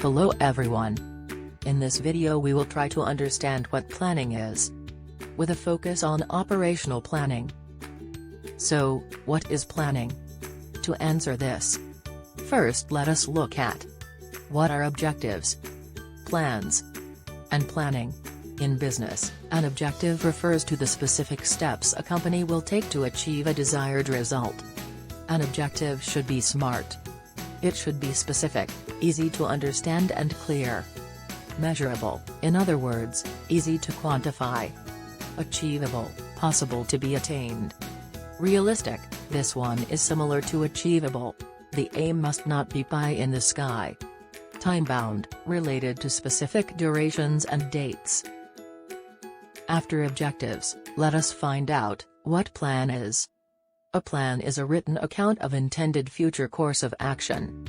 Hello everyone. In this video we will try to understand what planning is, with a focus on operational planning. So, what is planning? To answer this, first let us look at what are objectives, plans, and planning. In business, an objective refers to the specific steps a company will take to achieve a desired result. An objective should be SMART. It should be specific, easy to understand and clear. Measurable, in other words, easy to quantify. Achievable, possible to be attained. Realistic, this one is similar to achievable. The aim must not be pie in the sky. Time-bound, related to specific durations and dates. After objectives, let us find out what plan is. A plan is a written account of intended future course of action,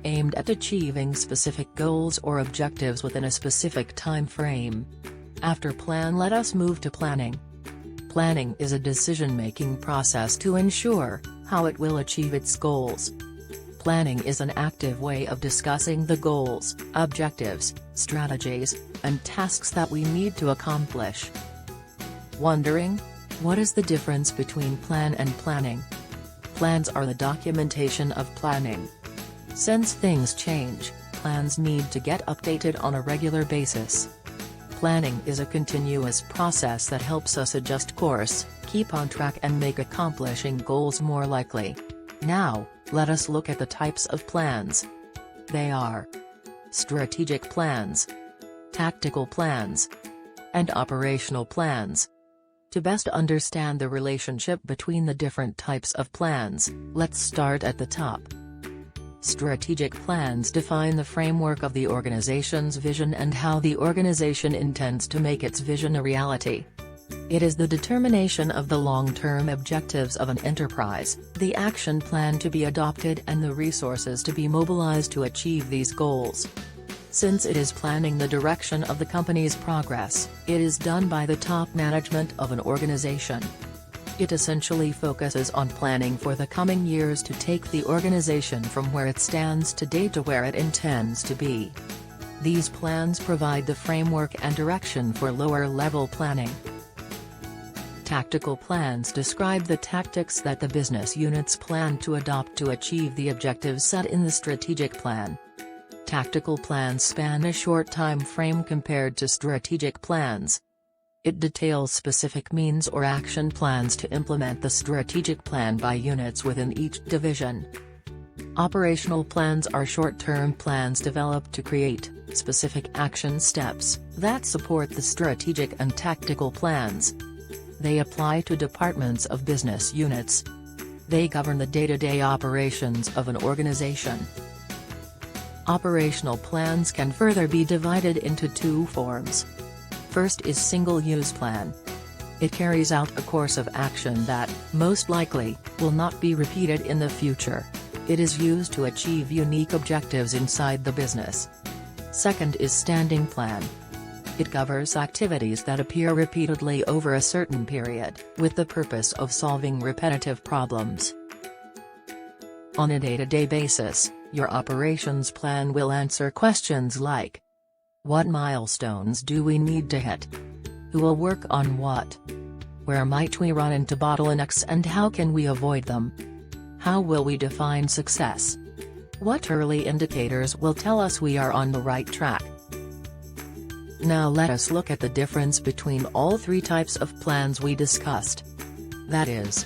aimed at achieving specific goals or objectives within a specific time frame. After plan, let us move to planning. Planning is a decision-making process to ensure how it will achieve its goals. Planning is an active way of discussing the goals, objectives, strategies, and tasks that we need to accomplish. Wondering? What is the difference between plan and planning? Plans are the documentation of planning. Since things change, plans need to get updated on a regular basis. Planning is a continuous process that helps us adjust course, keep on track and make accomplishing goals more likely. Now, let us look at the types of plans. They are strategic plans, tactical plans, and operational plans. To best understand the relationship between the different types of plans, let's start at the top. Strategic plans define the framework of the organization's vision and how the organization intends to make its vision a reality. It is the determination of the long-term objectives of an enterprise, the action plan to be adopted and the resources to be mobilized to achieve these goals. Since it is planning the direction of the company's progress, it is done by the top management of an organization. It essentially focuses on planning for the coming years to take the organization from where it stands today to where it intends to be. These plans provide the framework and direction for lower-level planning. Tactical plans describe the tactics that the business units plan to adopt to achieve the objectives set in the strategic plan. Tactical plans span a short time frame compared to strategic plans. It details specific means or action plans to implement the strategic plan by units within each division. Operational plans are short-term plans developed to create specific action steps that support the strategic and tactical plans. They apply to departments of business units. They govern the day-to-day operations of an organization. Operational plans can further be divided into two forms. First is single-use plan. It carries out a course of action that, most likely, will not be repeated in the future. It is used to achieve unique objectives inside the business. Second is standing plan. It covers activities that appear repeatedly over a certain period, with the purpose of solving repetitive problems. On a day-to-day basis, your operations plan will answer questions like: what milestones do we need to hit? Who will work on what? Where might we run into bottlenecks and how can we avoid them? How will we define success? What early indicators will tell us we are on the right track? Now let us look at the difference between all three types of plans we discussed. That is,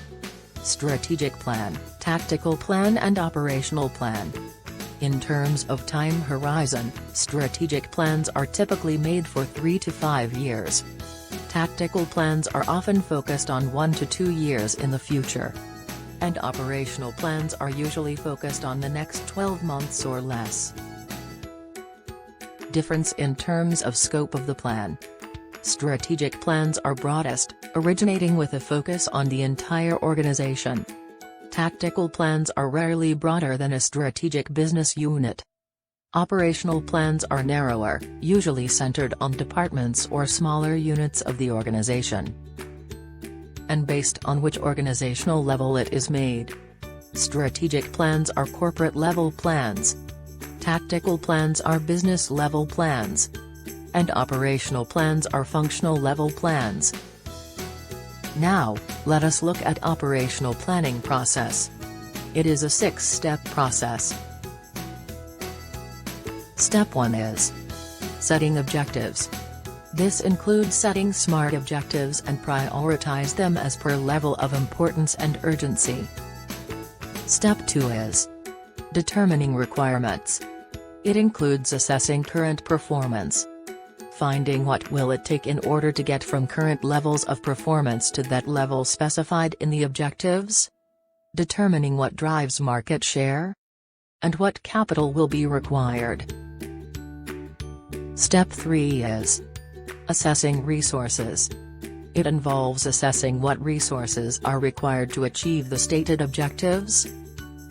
strategic plan, tactical plan and operational plan. In terms of time horizon, strategic plans are typically made for 3 to 5 years. Tactical plans are often focused on 1 to 2 years in the future. And operational plans are usually focused on the next 12 months or less. Difference in terms of scope of the plan. Strategic plans are broadest, originating with a focus on the entire organization. Tactical plans are rarely broader than a strategic business unit. Operational plans are narrower, usually centered on departments or smaller units of the organization. And based on which organizational level it is made. Strategic plans are corporate-level plans. Tactical plans are business-level plans. And operational plans are functional-level plans. Now, let us look at operational planning process. It is a 6-step process. Step 1 is setting objectives. This includes setting SMART objectives and prioritize them as per level of importance and urgency. Step 2 is determining requirements. It includes assessing current performance, finding what will it take in order to get from current levels of performance to that level specified in the objectives, determining what drives market share, and what capital will be required. Step 3 is assessing resources. It involves assessing what resources are required to achieve the stated objectives,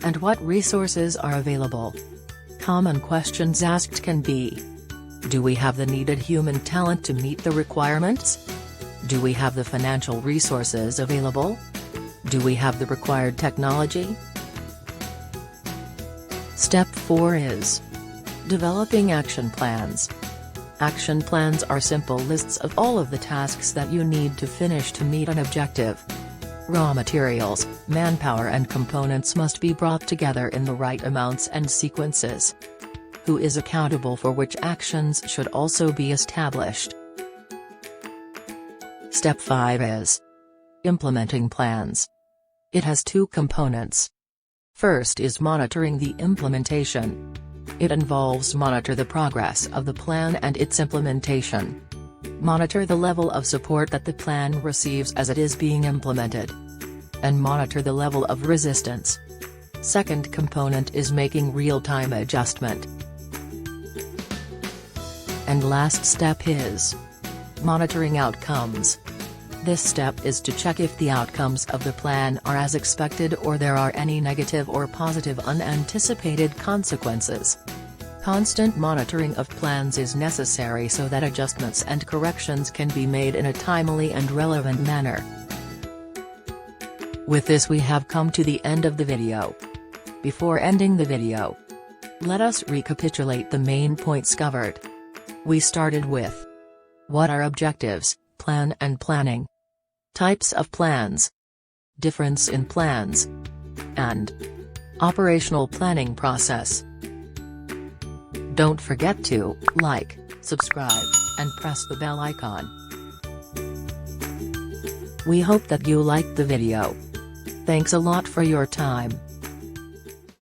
and what resources are available. Common questions asked can be: do we have the needed human talent to meet the requirements? Do we have the financial resources available? Do we have the required technology? Step 4 is developing action plans. Action plans are simple lists of all of the tasks that you need to finish to meet an objective. Raw materials, manpower and components must be brought together in the right amounts and sequences. Who is accountable for which actions should also be established. Step 5 is implementing plans. It has 2 components. First is monitoring the implementation. It involves monitor the progress of the plan and its implementation. Monitor the level of support that the plan receives as it is being implemented. And monitor the level of resistance. Second component is making real-time adjustment. And last step is monitoring outcomes. This step is to check if the outcomes of the plan are as expected or there are any negative or positive unanticipated consequences. Constant monitoring of plans is necessary so that adjustments and corrections can be made in a timely and relevant manner. With this we have come to the end of the video. Before ending the video, let us recapitulate the main points covered. We started with what are objectives, plan and planning, types of plans, difference in plans, and operational planning process. Don't forget to like, subscribe, and press the bell icon. We hope that you liked the video. Thanks a lot for your time.